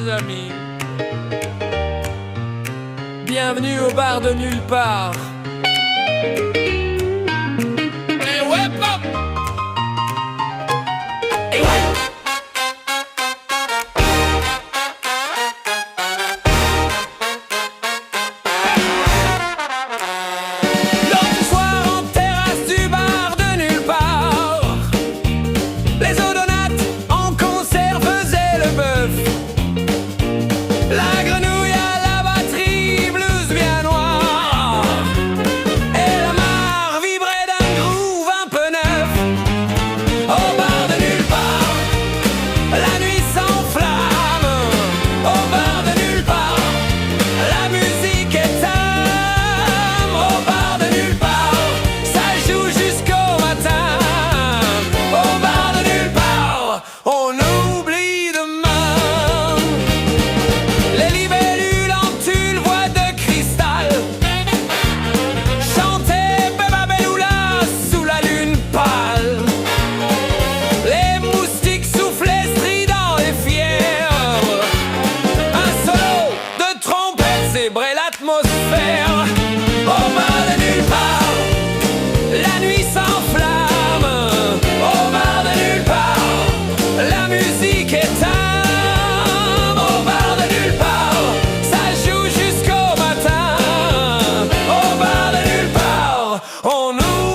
amis. Bienvenue au bar de nulle part. Et ouais, pop. Et ouais. L'autre soir en terrasse du bar de nulle part, les odonates en concert faisaient le bœuf. La grenouille à la batterie, blues bien noir, et la mare vibrait d'un groove un peu neuf. Au bar de nulle part, la nuit s'enflamme. Au bar de nulle part, la musique est âme. Au bar de nulle part, ça joue jusqu'au matin. Au bar de nulle part, on oublie demain. Les libellules en tulle, voix de cristal, chantaient Beba Beloula sous la lune pâle. Les moustiques soufflaient stridents et fiers. Un solo de trompette zébrait l'atmosphère. Au bar de nulle part, la nuit s'enflamme. Au bar de nulle part, la musique est âme. Au bar de nulle part, ça joue jusqu'au matin. Au bar de nulle part, on oublie